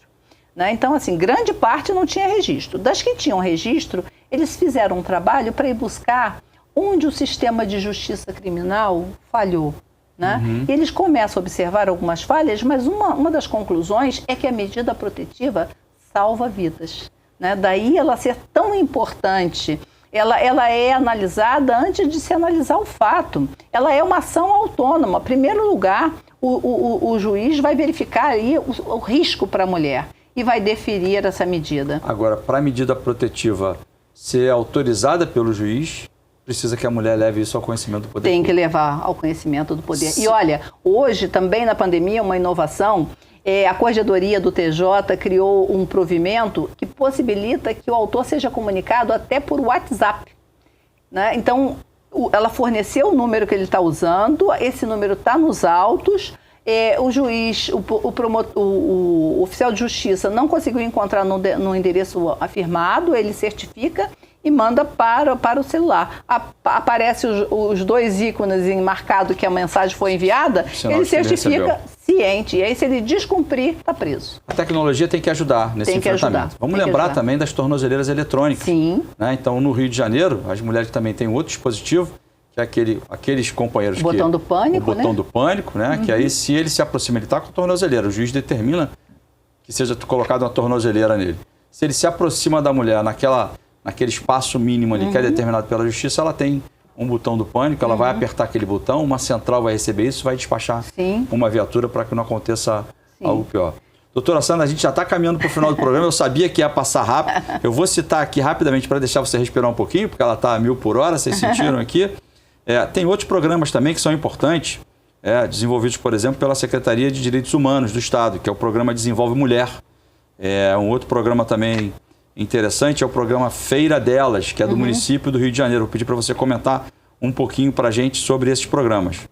Né? Então, assim, grande parte não tinha registro. Das que tinham registro, eles fizeram um trabalho para ir buscar onde o sistema de justiça criminal falhou. Né? E eles começam a observar algumas falhas, mas uma das conclusões é que a medida protetiva salva vidas. Né? Daí ela ser tão importante. Ela é analisada antes de se analisar o fato. Ela é uma ação autônoma. Em primeiro lugar, o juiz vai verificar aí o risco para a mulher e vai deferir essa medida. Agora, para a medida protetiva ser autorizada pelo juiz, precisa que a mulher leve isso ao conhecimento do poder. Tem que levar ao conhecimento do poder. E olha, hoje também na pandemia, uma inovação, a Corregedoria do TJ criou um provimento que possibilita que o autor seja comunicado até por WhatsApp. Né? Então, ela forneceu o número que ele está usando, esse número está nos autos, o juiz, o oficial de justiça não conseguiu encontrar no endereço afirmado, ele certifica e manda para o celular. Aparece os dois ícones marcado que a mensagem foi enviada, ele certifica ciente. E aí, se ele descumprir, está preso. A tecnologia tem que ajudar nesse enfrentamento. Vamos lembrar também das tornozeleiras eletrônicas. Sim. Né? Então, no Rio de Janeiro, as mulheres também têm outro dispositivo, que é aqueles companheiros... O botão do pânico, O botão do pânico, né? Que aí, se ele se aproxima, ele está com a tornozeleira, o juiz determina que seja colocada uma tornozeleira nele. Se ele se aproxima da mulher naquele espaço mínimo ali que é determinado pela justiça, ela tem um botão do pânico, ela vai apertar aquele botão, uma central vai receber isso, vai despachar uma viatura para que não aconteça algo pior. Doutora Sandra, a gente já está caminhando para o final do programa, eu sabia que ia passar rápido. Eu vou citar aqui rapidamente para deixar você respirar um pouquinho, porque ela está a 1000 por hora, vocês sentiram aqui. Tem outros programas também que são importantes, desenvolvidos, por exemplo, pela Secretaria de Direitos Humanos do Estado, que é o programa Desenvolve Mulher. Um outro programa também interessante é o programa Feira Delas, que é do município do Rio de Janeiro. Vou pedir para você comentar um pouquinho para a gente sobre esses programas.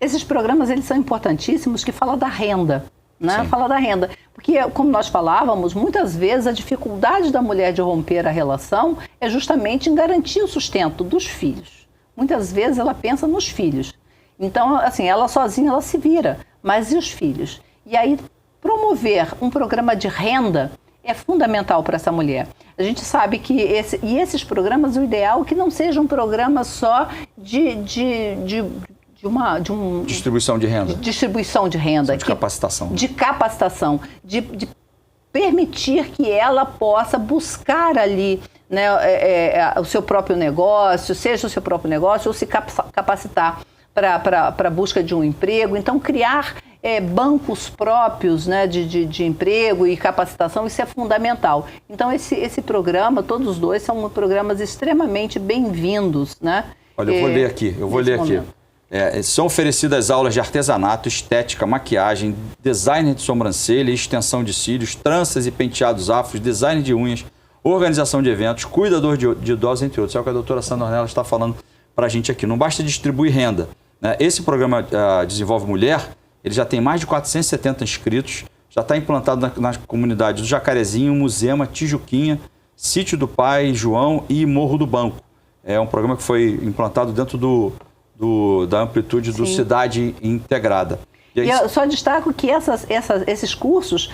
Esses programas, eles são importantíssimos, que falam da renda, né? Fala da renda. Porque, como nós falávamos, muitas vezes a dificuldade da mulher de romper a relação é justamente em garantir o sustento dos filhos. Muitas vezes ela pensa nos filhos. Então, assim, ela sozinha, ela se vira. Mas e os filhos? E aí, promover um programa de renda é fundamental para essa mulher. A gente sabe que esses programas, o ideal é que não seja um programa só de distribuição de renda. Distribuição de renda. De capacitação. De capacitação. De permitir que ela possa buscar ali, né, o seu próprio negócio, seja o seu próprio negócio, ou se capacitar para a busca de um emprego. Então, criar bancos próprios, né, de emprego e capacitação, isso é fundamental. Então, esse programa, todos os dois, são programas extremamente bem-vindos, né? Olha, eu vou ler aqui. São oferecidas aulas de artesanato, estética, maquiagem, design de sobrancelha, extensão de cílios, tranças e penteados afros, design de unhas, organização de eventos, cuidador de idosos, entre outros. É o que a doutora Sandra Ornelas está falando para a gente aqui. Não basta distribuir renda, né? Esse programa Desenvolve Mulher, ele já tem mais de 470 inscritos, já está implantado nas comunidades do Jacarezinho, Muzema, Tijuquinha, Sítio do Pai, João e Morro do Banco. É um programa que foi implantado dentro da amplitude do Cidade Integrada. E eu só destaco que esses cursos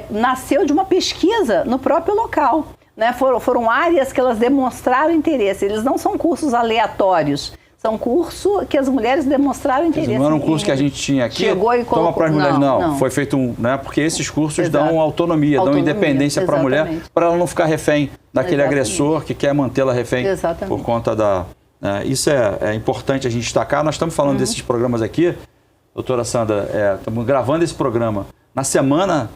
nasceu de uma pesquisa no próprio local, né? Foram áreas que elas demonstraram interesse. Eles não são cursos aleatórios. São cursos que as mulheres demonstraram interesse. Não era um curso que a gente tinha aqui, chegou e colocou... toma para as mulheres, não. Foi feito né? Porque esses cursos dão autonomia, dão independência para a mulher, para ela não ficar refém daquele agressor que quer mantê-la refém por conta da... Isso é importante a gente destacar. Nós estamos falando desses programas aqui, doutora Sandra, estamos gravando esse programa na Semana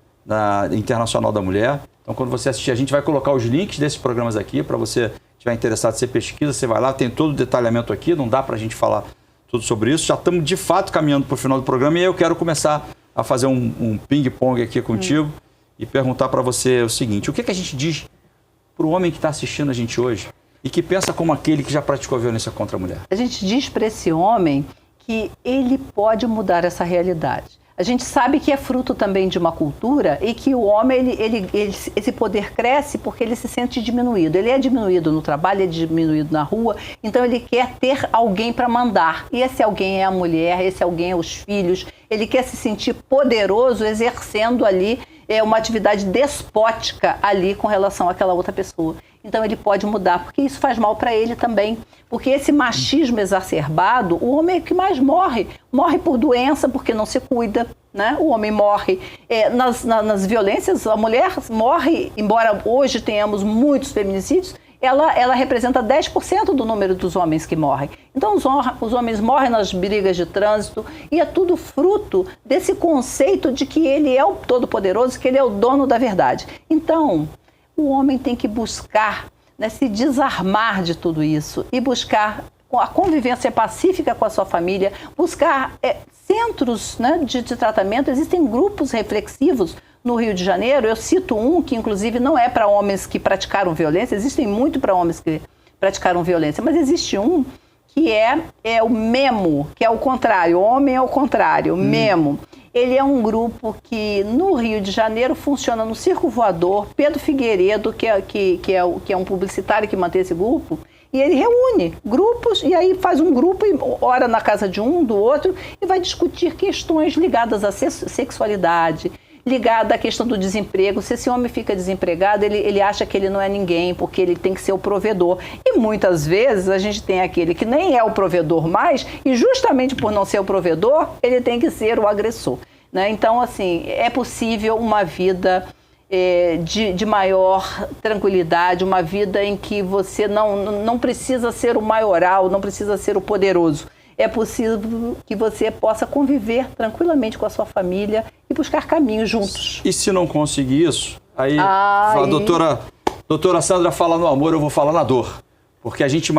Internacional da Mulher. Então, quando você assistir, a gente vai colocar os links desses programas aqui para você estiver interessado, você pesquisa, você vai lá, tem todo o detalhamento aqui, não dá para a gente falar tudo sobre isso. Já estamos, de fato, caminhando para o final do programa e eu quero começar a fazer um ping-pong aqui contigo e perguntar para você o seguinte: o que a gente diz para o homem que está assistindo a gente hoje e que pensa como aquele que já praticou violência contra a mulher? A gente diz para esse homem que ele pode mudar essa realidade. A gente sabe que é fruto também de uma cultura e que o homem, esse poder cresce porque ele se sente diminuído. Ele é diminuído no trabalho, é diminuído na rua, então ele quer ter alguém para mandar. E esse alguém é a mulher, esse alguém é os filhos. Ele quer se sentir poderoso exercendo ali uma atividade despótica ali com relação àquela outra pessoa. Então ele pode mudar, porque isso faz mal para ele também. Porque esse machismo exacerbado, o homem é que mais morre. Morre por doença, porque não se cuida, né? O homem morre nas violências, a mulher morre, embora hoje tenhamos muitos feminicídios, ela representa 10% do número dos homens que morrem. Então os homens morrem nas brigas de trânsito e é tudo fruto desse conceito de que ele é o todo-poderoso, que ele é o dono da verdade. Então, o homem tem que buscar, né, se desarmar de tudo isso e buscar a convivência pacífica com a sua família, buscar centros, né, de tratamento. Existem grupos reflexivos no Rio de Janeiro. Eu cito um que, inclusive, não é para homens que praticaram violência, existem muito para homens que praticaram violência, mas existe um que é o MEMO, que é o contrário, homem é o contrário, MEMO. Ele é um grupo que no Rio de Janeiro funciona no Circo Voador. Pedro Figueiredo, que é um publicitário que mantém esse grupo, e ele reúne grupos, e aí faz um grupo e ora na casa de um, do outro, e vai discutir questões ligadas à sexualidade, ligada à questão do desemprego. Se esse homem fica desempregado, ele acha que ele não é ninguém, porque ele tem que ser o provedor. E muitas vezes a gente tem aquele que nem é o provedor mais, e justamente por não ser o provedor, ele tem que ser o agressor, né? Então, assim, é possível uma vida de maior tranquilidade, uma vida em que você não precisa ser o maioral, não precisa ser o poderoso. é possível que você possa conviver tranquilamente com a sua família e buscar caminhos juntos. E se não conseguir isso, aí a doutora Sandra fala no amor, eu vou falar na dor. Porque a gente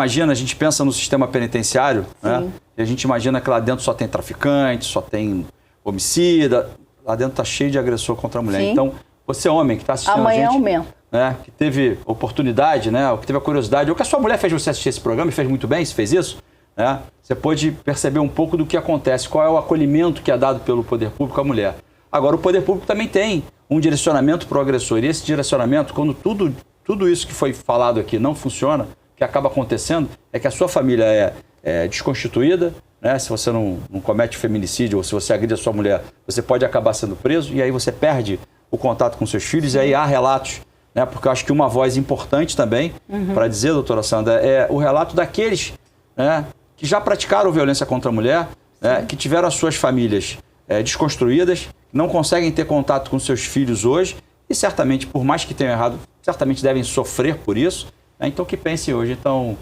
pensa no sistema penitenciário, né? E a gente imagina que lá dentro só tem traficante, só tem homicida, lá dentro está cheio de agressor contra a mulher. Sim. Então, você homem que está assistindo Amanhã a gente, aumenta. né, que teve oportunidade, né, ou que teve a curiosidade, ou que a sua mulher fez você assistir esse programa e fez muito bem, se fez isso, né, você pode perceber um pouco do que acontece, qual é o acolhimento que é dado pelo poder público à mulher. Agora, o poder público também tem um direcionamento para o agressor, e esse direcionamento, quando tudo isso que foi falado aqui não funciona, o que acaba acontecendo é que a sua família é desconstituída, né? Se você não comete feminicídio ou se você agride a sua mulher, você pode acabar sendo preso e aí você perde o contato com seus filhos. E aí há relatos, né? Porque eu acho que uma voz importante também para dizer, doutora Sandra, é o relato daqueles, né, que já praticaram violência contra a mulher, né, que tiveram as suas famílias desconstruídas, não conseguem ter contato com seus filhos hoje e certamente, por mais que tenham errado, certamente devem sofrer por isso. Né? Então que pensem hoje. Então,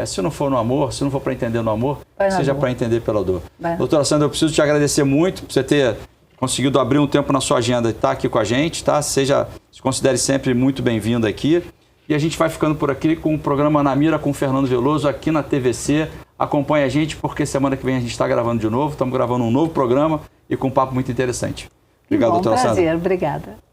se não for no amor, se não for para entender no amor, seja para entender pela dor. Doutora Sandra, eu preciso te agradecer muito por você ter conseguido abrir um tempo na sua agenda e estar aqui com a gente, tá? Se considere sempre muito bem-vindo aqui. E a gente vai ficando por aqui com o programa Na Mira com o Fernando Veloso aqui na TVC. Acompanhe a gente porque semana que vem a gente está gravando de novo. Estamos gravando um novo programa e com um papo muito interessante. Obrigado, doutora Sandra. Prazer, obrigada.